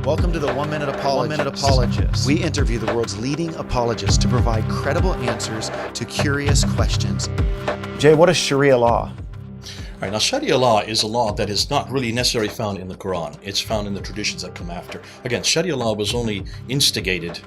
Welcome to the 1 Minute Apologist. We interview the world's leading apologists to provide credible answers to curious questions. Jay, what is sharia law? All right, now sharia law is a law that is not really necessarily found in the Quran. It's found in the traditions that come after. Again, sharia law was only instigated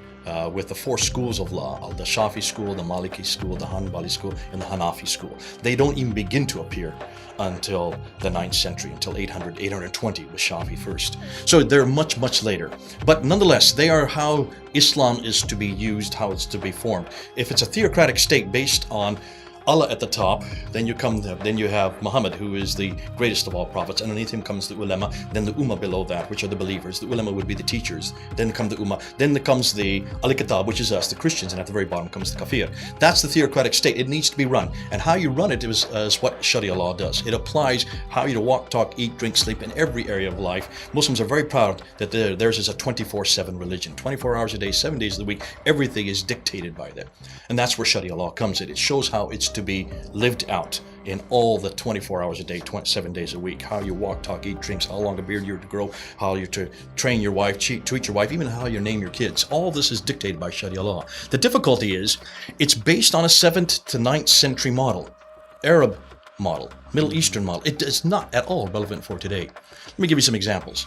with the four schools of law, the Shafi school, the Maliki school, the Hanbali school, and the Hanafi school. They don't even begin to appear until the 9th century, until 800, 820 with Shafi first. So they're much, much later. But nonetheless, they are how Islam is to be used, how it's to be formed. If it's a theocratic state based on Allah at the top, then you have Muhammad, who is the greatest of all prophets. Underneath him comes the ulama, then the ummah below that, which are the believers. The ulama would be the teachers. Then come the ummah. Then comes the al-kitab, which is us, the Christians, and at the very bottom comes the kafir. That's the theocratic state. It needs to be run. And how you run it is what Sharia law does. It applies how you to walk, talk, eat, drink, sleep in every area of life. Muslims are very proud that theirs is a 24/7 religion. 24 hours a day, 7 days of the week, everything is dictated by them. And that's where Sharia law comes in. It shows how it's to be lived out in all the 24 hours a day, 7 days a week. How you walk, talk, eat, drinks, how long a beard you're to grow, how you're to train your wife, treat your wife, even how you name your kids. All this is dictated by Sharia law. The difficulty is it's based on a 7th to 9th century model, Arab model, Middle Eastern model. It is not at all relevant for today. Let me give you some examples.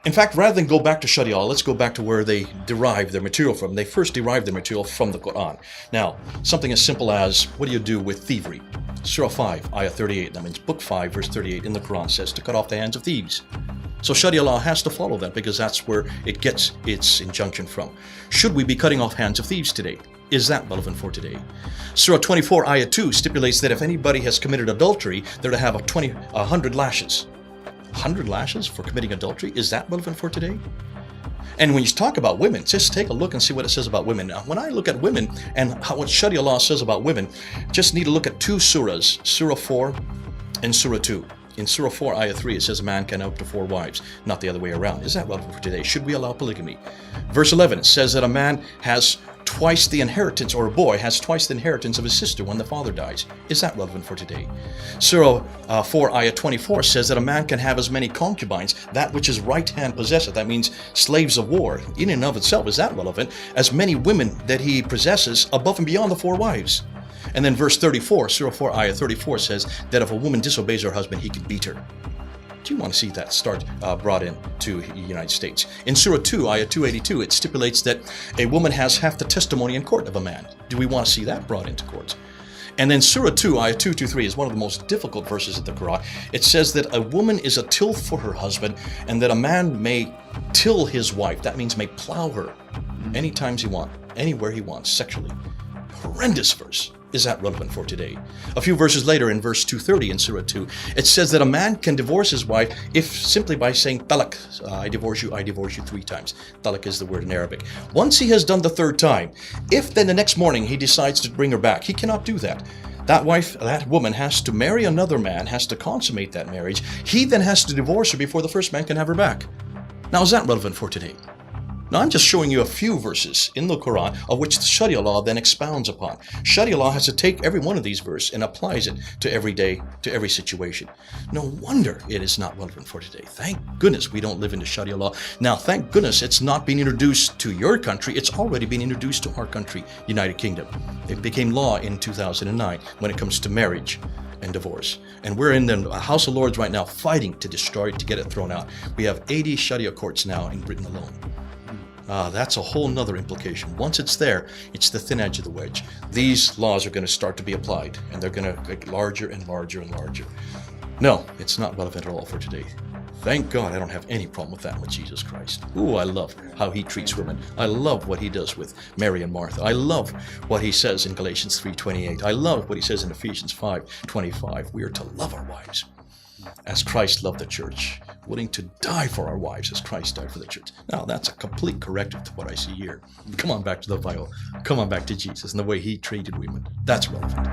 In fact, rather than go back to Sharia, let's go back to where they derive their material from. They first derived their material from the Quran. Now, something as simple as, what do you do with thievery? Surah 5, Ayah 38, that means Book 5, verse 38 in the Quran says to cut off the hands of thieves. So Sharia law has to follow that because that's where it gets its injunction from. Should we be cutting off hands of thieves today? Is that relevant for today? Surah 24, Ayah 2 stipulates that if anybody has committed adultery, they're to have 100 lashes. 100 lashes for committing adultery? Is that relevant for today? And when you talk about women, just take a look and see what it says about women. Now, when I look at women and what Sharia law says about women, just need to look at two surahs, Surah 4 and Surah 2. In Surah 4, Ayah 3, it says a man can have up to 4 wives, not the other way around. Is that relevant for today? Should we allow polygamy? Verse 11 says that a man has twice the inheritance, or a boy has twice the inheritance of his sister when the father dies. Is that relevant for today? Surah 4, Ayah 24 says that a man can have as many concubines, that which his right hand possesseth. That means slaves of war. In and of itself, is that relevant? As many women that he possesses above and beyond the 4 wives. And then verse 34, Surah 4, Ayah 34 says that if a woman disobeys her husband, he can beat her. Do you want to see that brought in to the United States? In Surah 2, Ayah 282, it stipulates that a woman has half the testimony in court of a man. Do we want to see that brought into courts? And then Surah 2, Ayah 223 is one of the most difficult verses of the Quran. It says that a woman is a till for her husband and that a man may till his wife. That means may plow her anytime he wants, anywhere he wants, sexually. Horrendous verse. Is that relevant for today? A few verses later, in verse 230 in Surah 2, it says that a man can divorce his wife if simply by saying talaq, I divorce you 3 times. Talaq is the word in Arabic. Once he has done the 3rd time, if then the next morning he decides to bring her back, he cannot do that. That woman has to marry another man, has to consummate that marriage. He then has to divorce her before the first man can have her back. Now, is that relevant for today? Now, I'm just showing you a few verses in the Quran of which the Sharia law then expounds upon. Sharia law has to take every one of these verses and applies it to every day, to every situation. No wonder it is not relevant for today. Thank goodness we don't live in the Sharia law. Now, thank goodness it's not being introduced to your country. It's already been introduced to our country, United Kingdom. It became law in 2009 when it comes to marriage and divorce. And we're in the House of Lords right now fighting to destroy it, to get it thrown out. We have 80 Sharia courts now in Britain alone. That's a whole nother implication. Once it's there, it's the thin edge of the wedge. These laws are going to start to be applied, and they're going to get larger and larger and larger. No, it's not relevant at all for today. Thank God I don't have any problem with that with Jesus Christ. Ooh, I love how he treats women. I love what he does with Mary and Martha. I love what he says in Galatians 3:28. I love what he says in Ephesians 5:25. We are to love our wives as Christ loved the church, willing to die for our wives as Christ died for the church. Now, that's a complete corrective to what I see here. Come on back to the Bible. Come on back to Jesus and the way he treated women. That's relevant.